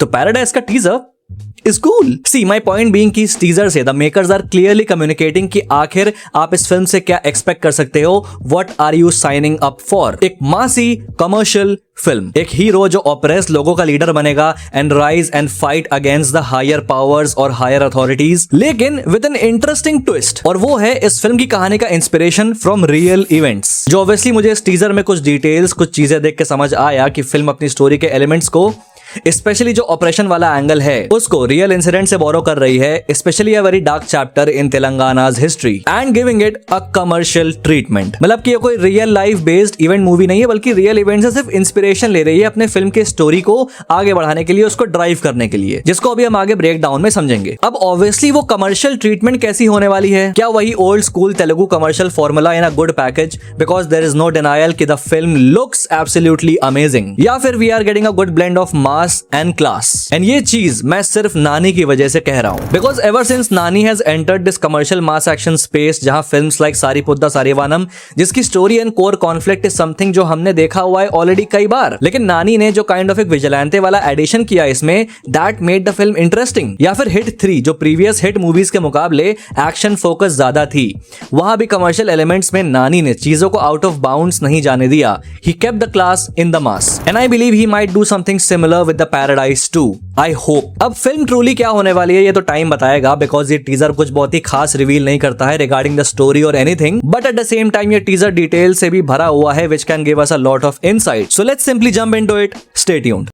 तो पैराडाइज का teaser is cool. See, my point being कि इस टीजर से the makers are clearly communicating कि आखिर आप इस फिल्म से क्या एक्सपेक्ट कर सकते हो, what are you signing up for. एक मासी कमर्शियल फिल्म, एक हीरो जो ऑप्रेस लोगों का लीडर बनेगा and rise and fight against the higher powers और हायर अथॉरिटीज, लेकिन विद एन इंटरेस्टिंग ट्विस्ट, और वो है इस फिल्म की कहानी का इंस्पिरेशन फ्रॉम रियल इवेंट्स। जो ऑब्वियसली मुझे इस टीजर में कुछ डिटेल्स, कुछ चीजें देख के समझ आया कि फिल्म अपनी स्टोरी के एलिमेंट्स को, स्पेशली जो ऑपरेशन वाला एंगल है, उसको रियल इंसिडेंट से बोरो कर रही है, especially a very dark chapter in Telangana's history, and giving it a commercial treatment. मतलब कि ये कोई real life based event movie नहीं है, बल्कि रियल इवेंट से सिर्फ इंस्पिरेशन ले रही है अपने फिल्म के स्टोरी को आगे बढ़ाने के लिए, उसको ड्राइव करने के लिए, जिसको अभी हम आगे ब्रेक डाउन में समझेंगे। अब ऑब्वियसली वो कमर्शियल ट्रीटमेंट कैसी होने वाली है? क्या वही old school Telugu commercial formula in a good package, because there is no denial कि the film looks absolutely amazing, या फिर we are getting a good blend of mass and class? And ये चीज मैं सिर्फ नानी की वजह से कह रहा हूं, बिकॉज एवर सिंस नानी has entered this commercial mass action space, जहां फिल्म्स लाइक सारीपुद्दा सारीवानम, जिसकी story and core conflict is something जो हमने देखा हुआ है ऑलरेडी कई बार, लेकिन नानी ने जो काइंड ऑफ एक विजिलेंटे वाला एडिशन किया इसमें, that made the film interesting. या फिर हिट 3 जो प्रीवियस हिट मूवीज के मुकाबले एक्शन फोकस ज्यादा थी, वहां भी कमर्शियल एलिमेंट्स में नानी ने चीजों को आउट ऑफ बाउंड्स नहीं जाने दिया। He kept the class in the mass, and I believe he might do something similar with the paradise 2, I hope। अब फिल्म ट्रूली क्या होने वाली है ये तो टाइम बताएगा, बिकॉज ये टीजर कुछ बहुत ही खास रिवील नहीं करता है रिगार्डिंग द स्टोरी और anything, but at the same time ये टीजर डिटेल से भी भरा हुआ है, which can give us a lot of insight. So let's simply jump into it, stay tuned.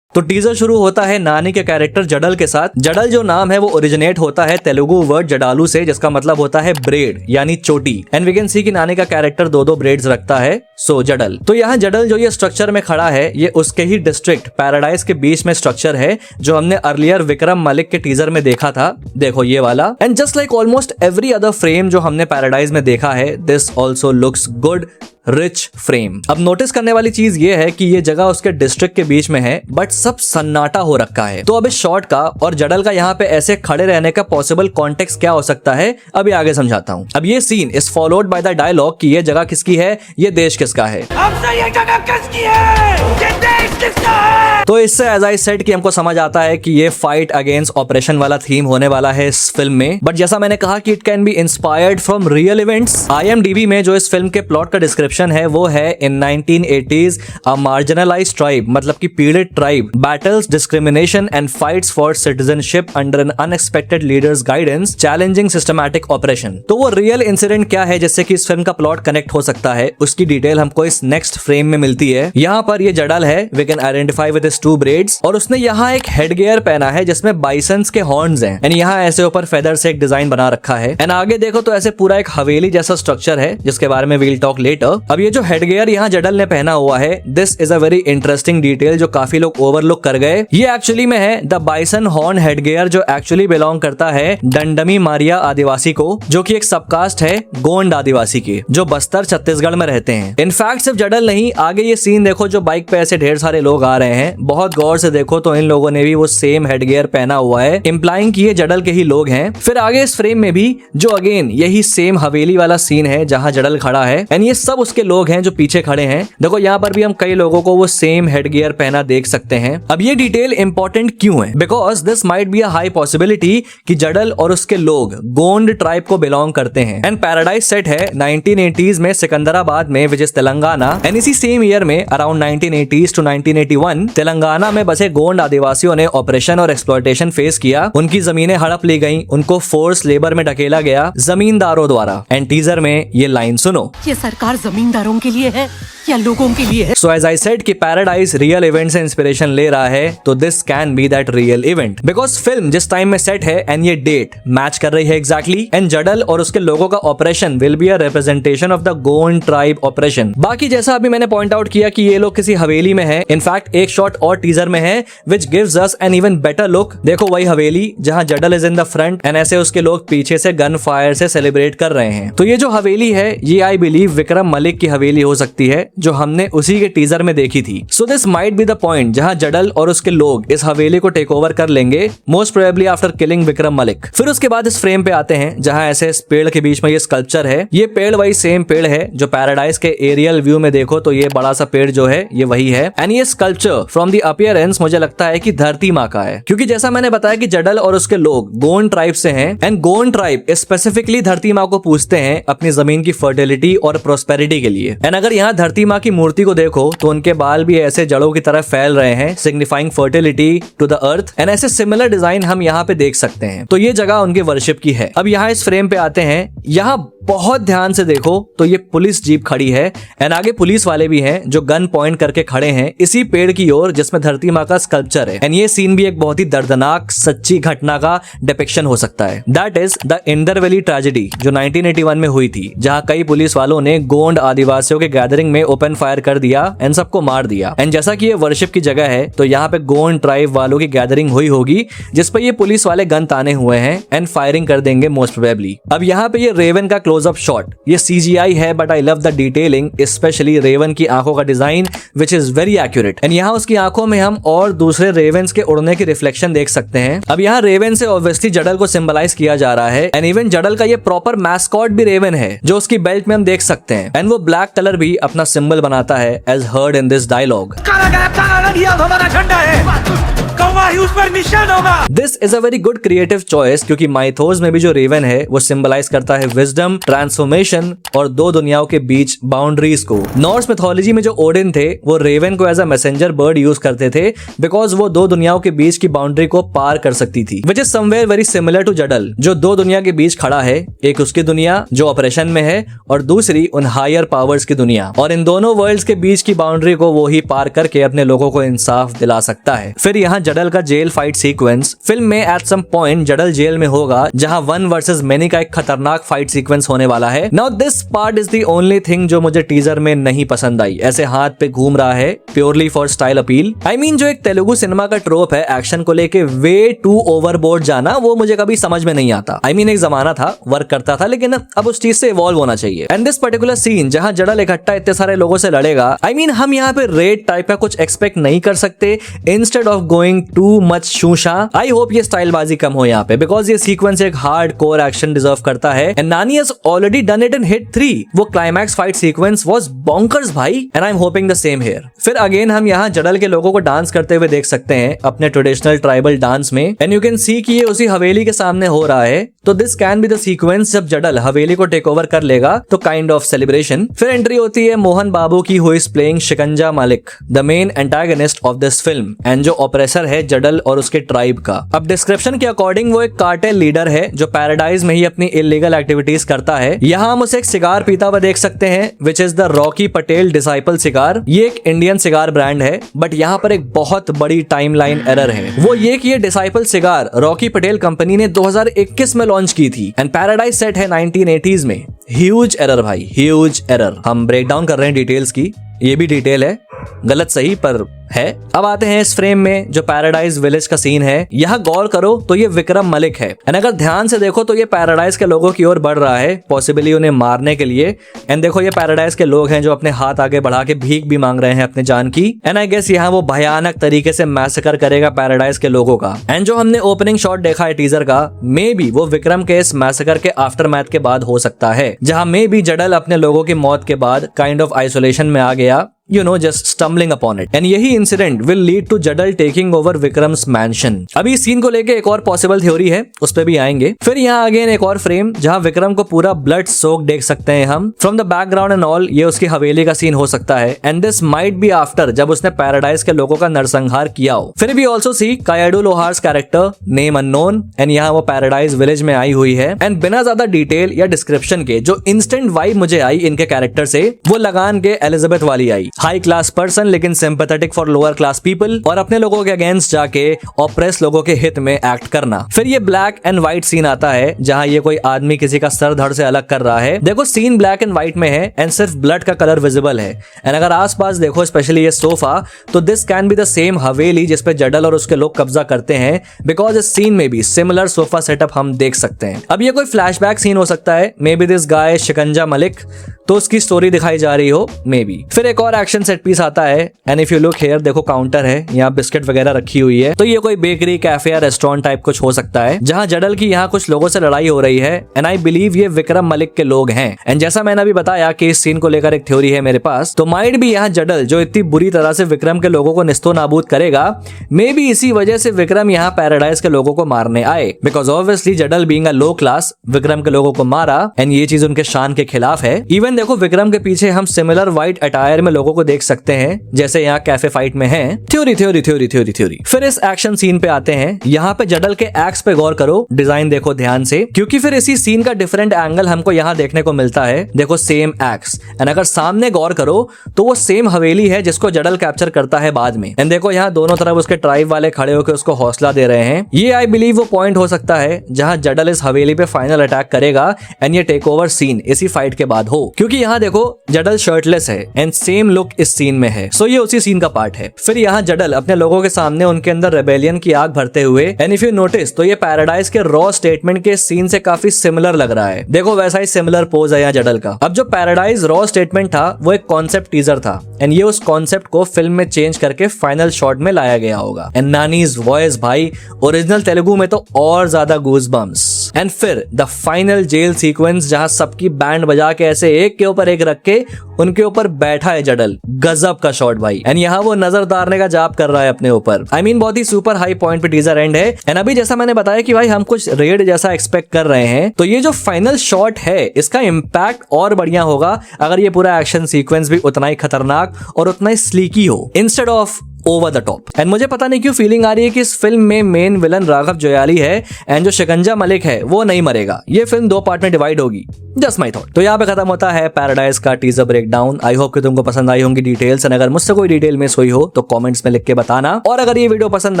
तो टीजर शुरू होता है नानी के कैरेक्टर जडल के साथ। जडल जो नाम है वो ओरिजिनेट होता है तेलुगु वर्ड जडालू से, जिसका मतलब होता है ब्रेड यानी चोटी, एंड वी कैन सी कि नानी का कैरेक्टर दो ब्रेड्स रखता है, सो जडल। तो यहाँ जडल जो ये स्ट्रक्चर में खड़ा है, ये उसके ही डिस्ट्रिक्ट पैराडाइज के बीच में स्ट्रक्चर है, जो हमने अर्लियर विक्रम मलिक के टीजर में देखा था, देखो ये वाला। And just like almost every other frame जो हमने पैराडाइज में देखा है, this also looks good, rich frame. अब नोटिस करने वाली चीज ये है कि ये जगह उसके डिस्ट्रिक्ट के बीच में है, बट सब सन्नाटा हो रखा है। तो अब इस शॉट का और जडल का यहाँ पे ऐसे खड़े रहने का पॉसिबल कॉन्टेक्स्ट क्या हो सकता है, अभी आगे समझाता हूँ। अब ये scene is followed by the dialogue कि ये जगह किसकी है, ये देश किसका है। ये जगह किसकी है? ये देश किसका है? तो इससे एज आई सेड कि हमको समझ आता है कि ये फाइट अगेंस्ट ऑपरेशन वाला थीम होने वाला है इस फिल्म में, बट जैसा मैंने कहा कि it can be inspired from real events. IMDb में जो इस फिल्म के प्लॉट का डिस्क्रिप्शन है वो है, इन 1980s अ मार्जिनलाइज्ड ट्राइब, मतलब कि पीड़ित tribe, battles discrimination and fights for citizenship under N unexpected leaders guidance, challenging systematic operation. तो वो रियल इंसिडेंट क्या है जिससे कि इस फिल्म का प्लॉट कनेक्ट हो सकता है, उसकी डिटेल हमको इस नेक्स्ट फ्रेम में मिलती है। यहाँ पर ये जडल है, we can identify with his 2 braids, और उसने यहाँ एक हेडगियर पहना है जिसमें बाइसंस के हॉर्न्स हैं, एंड यहाँ ऐसे ऊपर फेदर से एक डिजाइन बना रखा है। एंड आगे देखो तो ऐसे पूरा एक हवेली जैसा स्ट्रक्चर है, जिसके बारे में वील टॉक लेटर। अब ये जो हेडगियर यहाँ जडल ने पहना हुआ है, this is a very interesting detail जो काफी लोग ओवरलुक कर गए। ये एक्चुअली में है द बाइसन हॉर्न हेडगियर, जो एक्चुअली बिलोंग करता है डंडमी मारिया आदिवासी को, जो कि एक सबकास्ट है गोंड आदिवासी की, जो बस्तर छत्तीसगढ़ में रहते हैं। इनफैक्ट सिर्फ जडल नहीं, आगे ये सीन देखो जो बाइक पे ऐसे ढेर सारे लोग आ रहे हैं, बहुत गौर से देखो तो इन लोगों ने भी वो सेम हेडगियर पहना हुआ है, इंप्लाइंग कि ये जडल के ही लोग हैं। फिर आगे इस फ्रेम में भी जो अगेन यही सेम हवेली वाला सीन है जहां जडल खड़ा है, एंड ये सब उसके लोग हैं जो पीछे खड़े हैं। देखो यहाँ पर भी हम कई लोगों को वो सेम हेडगियर पहना देख सकते हैं। अब ये डिटेल इंपॉर्टेंट क्यों है? Because this might be a high possibility कि जडल और उसके लोग गोंड ट्राइब को बिलोंग करते हैं। एंड पैराडाइज सेट है 1980s में सिकंदराबाद में, विच इज तेलंगाना, एंड इसी सेम ईयर में अराउंड 1980s to 1981 तेलंगाना में बसे गोंड आदिवासियों ने ऑपरेशन और एक्सप्लॉयटेशन फेस किया। उनकी जमीनें हड़प ली गई, उनको फोर्स लेबर में ढकेला गया जमींदारों द्वारा। एंड टीजर में ये लाइन सुनो, ये सरकार जमींदारों के लिए है या लोगों के लिए है? सो एज आई सेड कि पैराडाइज रियल इवेंट से इंस्पिरेशन ले रहा है, तो this can be that real event, because film जिस टाइम में सेट है एंड ये डेट मैच कर रही है एग्जैक्टली, एंड जडल और उसके लोगों का operation will be a representation of the Gond tribe operation. बाकी जैसा अभी मैंने पॉइंट आउट किया कि ये लोग किसी हवेली में है, इनफैक्ट एक शॉट और टीजर में है which gives us an even better look. देखो वही हवेली जहां Jadal is in the front and ऐसे उसके लोग पीछे से गन फायर से सेलिब्रेट कर रहे हैं। तो ये जो हवेली है ये आई बिलीव विक्रम मलिक की हवेली हो सकती है, जो हमने उसी के टीजर में देखी थी। So this might be the point जहां जडल और उसके लोग इस हवेली को टेक ओवर कर लेंगे, most probably after killing Vikram Malik. फिर उसके बाद इस फ्रेम पे आते हैं जहां ऐसे इस पेड़ के बीच में ये स्कल्पचर है। ये पेड़ वही सेम पेड़ है जो पैराडाइज के एरियल व्यू में देखो तो ये बड़ा सा पेड़ जो है ये वही है। एंड ये स्कल्पचर फ्रॉम द अपीयरेंस मुझे लगता है कि धरती माँ का है, क्योंकि जैसा मैंने बताया कि जडल और उसके लोग गोंड ट्राइब से हैं एंड गोंड ट्राइब स्पेसिफिकली धरती माँ को पूजते हैं अपनी जमीन की फर्टिलिटी और प्रोस्पेरिटी के लिए। एंड अगर यहाँ धरती माँ की मूर्ति को देखो तो उनके बाल भी ऐसे जड़ों की तरफ फैल रहे हैं, signifying fertility to the earth. And ऐसे सिमिलर डिजाइन हम यहाँ पे देख सकते हैं, तो ये जगह उनके वर्शिप की है। अब यहाँ इस फ्रेम पे आते हैं, यहाँ बहुत ध्यान से देखो तो ये पुलिस जीप खड़ी है एंड आगे पुलिस वाले भी हैं जो गन पॉइंट करके खड़े हैं इसी पेड़ की ओर जिसमें धरती माँ का स्कल्पचर है। एंड ये सीन भी एक बहुत ही दर्दनाक सच्ची घटना का डिपिक्शन हो सकता है। That is the Inder valley tragedy जो 1981 में हुई थी, जहां कई पुलिस वालों ने गोंड आदिवासियों के गैदरिंग में ओपन फायर कर दिया एंड सबको मार दिया। एंड जैसा कि ये वर्शिप की जगह है तो यहाँ पे गोंड ट्राइब वालों की गैदरिंग हुई होगी जिस पर ये पुलिस वाले गन ताने हुए हैं एंड फायरिंग कर देंगे मोस्ट प्रोबेबली। अब यहाँ पे ये रेवन का क्लोजअप शॉट, ये CGI है but I love the detailing, specially raven की आंखों का design which is very accurate. And यहाँ उसकी आंखों में हम और दूसरे रेवेंस के उड़ने की रिफ्लेक्शन देख सकते हैं। अब यहाँ रेवन से ऑब्वियसली जडल को सिंबलाइज किया जा रहा है एंड इवन जडल का ये प्रॉपर मैस्कॉट भी रेवन है जो उसकी बेल्ट में हम देख सकते हैं। एंड वो ब्लैक कलर भी अपना सिंबल बनाता है as heard in this dialogue. काला गायब काला रंग ये हमारा झंडा है, कौवा ही उस पर निशान होगा। This is a very good creative choice, क्योंकि माइथोस में भी जो रेवन है वो सिंबलाइज करता है विजडम, ट्रांसफॉर्मेशन और दो दुनियाओं के बीच बाउंड्रीज को। नॉर्स मिथोलॉजी में जो ओडिन थे वो रेवन को as a messenger bird use करते थे बिकॉज वो दो दुनियाओं के बीच की बाउंड्री को पार कर सकती थी, which is somewhere very similar to Jadal जो दो दुनिया के बीच खड़ा है, एक उसकी दुनिया जो ऑपरेशन में है और दूसरी उन हायर पावर्स की दुनिया। और इन दोनों वर्ल्ड्स के बीच की बाउंड्री को वो ही पार करके अपने लोगों को इंसाफ दिला सकता है। फिर यहाँ जडल का जेल फाइट सीक्वेंस, फिल्म में एट सम पॉइंट जडल जेल में होगा जहां 1 वर्सेस मेनी का एक खतरनाक फाइट सीक्वेंस होने वाला है। Now this part is the only thing जो मुझे टीजर में नहीं पसंद आई। ऐसे हाथ पे घूम रहा है purely for style appeal. I mean जो एक तेलुगु सिनेमा का ट्रोप है एक्शन को लेके वे टू ओवरबोर्ड जाना, वो मुझे कभी समझ में नहीं आता। आई मीन एक जमाना था वर्क करता था, लेकिन अब उस चीज से इवॉल्व होना चाहिए। एंड दिस पर्टिकुलर सीन जहां जडल इकट्ठा इतने सारे लोगों से लड़ेगा, आई मीन हम यहाँ पे रेड टाइप का कुछ एक्सपेक्ट नहीं कर सकते instead of going too much शूशा। आई होप ये स्टाइलबाजी कम हो यहाँ पे बिकॉज ये सीक्वेंस एक हार्ड कोर एक्शन डिजर्व करता है and Nani has already done it in HIT 3। वो climax fight sequence was bonkers भाई and I am hoping the same here. फिर अगेन हम यहाँ जडल के लोगों को डांस करते हुए देख सकते हैं अपने ट्रेडिशनल ट्राइबल डांस में एंड यू कैन सी कि ये उसी हवेली के सामने हो रहा है। तो this can be the sequence जब जडल हवेली को टेक ओवर कर लेगा तो काइंड ऑफ सेलिब्रेशन। फिर एंट्री होती है मोहन बाबू की, हु इज प्लेइंग शिकंजा मालिक, the main antagonist of this film and जो ऑपरेसर है जडल और उसके ट्राइब का। अब डिस्क्रिप्शन के अकॉर्डिंग वो एक कार्टेल लीडर है जो पैराडाइज में ही अपनी इलीगल एक्टिविटीज करता है। यहाँ हम उसे एक सिगार पीता हुआ देख सकते हैं which is the Rocky Patel disciple cigar. ये एक इंडियन सिगार ब्रांड है बट यहाँ पर एक बहुत बड़ी टाइमलाइन एरर है, वो ये कि ये disciple cigar Rocky Patel company ने 2021 में लॉन्च की थी एंड पैराडाइज सेट है 1980s में। ह्यूज एरर भाई, ह्यूज एरर। हम ब्रेक डाउन कर रहे हैं डिटेल्स की, ये भी डिटेल है, गलत सही पर है। अब आते हैं इस फ्रेम में जो पैराडाइज विलेज का सीन है। यहाँ गौर करो तो ये विक्रम मलिक है एंड अगर ध्यान से देखो तो ये पैराडाइज के लोगों की ओर बढ़ रहा है, पॉसिबली उन्हें मारने के लिए। एंड देखो ये पैराडाइज के लोग हैं जो अपने हाथ आगे बढ़ा के भीख भी मांग रहे हैं अपने जान की। एंड आई गेस यहाँ वो भयानक तरीके से मैसेकर करेगा पैराडाइज के लोगों का। एंड जो हमने ओपनिंग शॉट देखा है टीजर का, मे बी वो विक्रम के इस मैसेकर के आफ्टरमैथ के बाद हो सकता है, जहां मे बी जडल अपने लोगों की मौत के बाद काइंड ऑफ आइसोलेशन में आ गया, you know, just stumbling upon it. And यही incident will lead to जडल taking over Vikram's mansion. अभी इस सीन को लेके एक और पॉसिबल थ्योरी है, उस पे भी आएंगे। फिर यहाँ अगेन एक और फ्रेम जहाँ विक्रम को पूरा ब्लड सोक देख सकते हैं हम from the background and all. ये उसकी हवेली का सीन हो सकता है and this might be after जब उसने पैराडाइज के लोगों का नरसंहार किया हो। फिर भी also see Kayadu Lohar's character name unknown and यहाँ वो पैराडाइज विलेज में आई हुई है एंड बिना ज्यादा डिटेल या डिस्क्रिप्शन के जो इंस्टेंट वाइब मुझे आई इनके कैरेक्टर से वो लगान के एलिजाबेथ वाली आई। हाई क्लास पर्सन लेकिन sympathetic for lower class people, और अपने लोगों के अगेंस्ट जाके ऑप्रेस लोगों के हित में एक्ट करना। फिर ये ब्लैक एंड व्हाइट सीन आता है जहां ये कोई आदमी किसी का सर धड़ से अलग कर रहा है। देखो सीन ब्लैक एंड व्हाइट में है एंड सिर्फ ब्लड का कलर विजिबल है। एंड अगर आसपास देखो स्पेशली ये सोफा, तो this can be the same हवेली जिसपे जडल और उसके लोग कब्जा करते हैं, बिकॉज इस सीन में भी सिमिलर सोफा सेटअप हम देख सकते हैं। अब ये कोई फ्लैशबैक सीन हो सकता है, मे बी दिस गाय शिकंजा मलिक, तो उसकी स्टोरी दिखाई जा रही हो मे बी। फिर एक और एक्शन सेट पीस आता है and if you look here, देखो काउंटर है, यहाँ बिस्किट वगैरह रखी हुई है, तो ये कोई बेकरी, कैफे या रेस्टोरेंट टाइप कुछ हो सकता है जहां जडल की यहाँ कुछ लोगों से लड़ाई हो रही है एंड आई बिलीव ये विक्रम मलिक के लोग हैं। एंड जैसा मैंने अभी बताया कि इस सीन को लेकर एक थ्योरी है मेरे पास, तो माइट भी यहाँ जडल जो इतनी बुरी तरह से विक्रम के लोगों को निस्तो नाबूद करेगा, मे बी इसी वजह से विक्रम यहाँ पैराडाइज के लोगों को मारने आए, because obviously Jadal being a low class Vikram के लोगों को मारा एंड ये चीज उनके शान के खिलाफ है। इवन देखो विक्रम के पीछे हम सिमिलर व्हाइट अटायर में लोगों को देख सकते हैं जैसे यहाँ कैफे फाइट में है। Theory theory theory theory theory. फिर इस एक्शन सीन पे आते हैं, यहाँ पे जडल के एक्स पे गौर करो, डिजाइन देखो ध्यान से, क्योंकि फिर इसी सीन का डिफरेंट एंगल हमको यहाँ देखने को मिलता है। देखो सेम एक्स एंड अगर सामने गौर करो तो वो सेम हवेली है जिसको जडल कैप्चर करता है बाद में। एंड देखो यहाँ दोनों तरफ उसके ट्राइब वाले खड़े होकर उसको हौसला दे रहे हैं। ये आई बिलीव वो पॉइंट हो सकता है जहां जडल इस हवेली पे फाइनल अटैक करेगा एंड ये टेक ओवर सीन इसी फाइट के बाद हो, क्योंकि यहाँ देखो जडल शर्टलेस है एंड सेम लुक इस सीन में है, सो ये उसी सीन का पार्ट है। फिर यहाँ जडल अपने लोगों के सामने उनके अंदर रेबेलियन की आग भरते हुए, एंड इफ यू नोटिस तो ये पैराडाइज के रॉ स्टेटमेंट के सीन से काफी सिमिलर लग रहा है। देखो वैसा ही सिमिलर पोज है यहाँ जडल का। अब जो पैराडाइज रॉ स्टेटमेंट था वो एक कॉन्सेप्ट टीजर था एंड ये उस कॉन्सेप्ट को फिल्म में चेंज करके फाइनल शॉट में लाया गया होगा। एंड नानीज वॉइस भाई ओरिजिनल तेलुगु में तो और ज्यादा गूज़बम्प्स। एंड फिर द फाइनल जेल सीक्वेंस जहां सबकी बैंड बजा के ऐसे एक के ऊपर एक रख के उनके ऊपर बैठा है जडल, गजब का शॉट भाई। एंड यहाँ वो नजर उतारने का जाप कर रहा है अपने ऊपर। आई मीन बहुत ही सुपर हाई पॉइंट पे टीजर एंड है। एंड अभी जैसा मैंने बताया कि भाई हम कुछ रेड जैसा एक्सपेक्ट कर रहे हैं, तो ये जो फाइनल शॉट है इसका इम्पैक्ट और बढ़िया होगा अगर ये पूरा एक्शन सीक्वेंस भी उतना ही खतरनाक और उतना ही स्लीकी हो instead of over the top. And मुझे पता नहीं क्यों फीलिंग आ रही है कि इस फिल्म में मेन विलन राघव जोयाली है एंड जो शिकंजा मलिक है वो नहीं मरेगा। ये फिल्म 2 पार्ट में डिवाइड होगी, जस्ट माई थॉट। तो यहाँ पे खत्म होता है पैराडाइज का टीजर ब्रेकडाउन। आई होप कि तुमको पसंद आई होंगी डिटेल्स, एंड अगर मुझसे कोई डिटेल मिस हुई हो तो कमेंट्स में लिख के बताना। और अगर ये वीडियो पसंद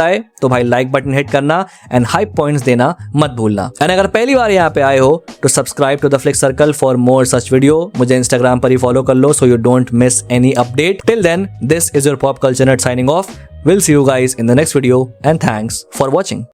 आए तो भाई लाइक बटन हिट करना एंड हाइप पॉइंट्स देना मत भूलना। एंड अगर पहली बार यहाँ पे आए हो तो subscribe to the flick circle for more such video. मुझे इंस्टाग्राम पर ही फॉलो कर लो so you don't miss any update. Till then, this is your pop culture nut signing off. We'll see you guys in the next video and thanks for watching.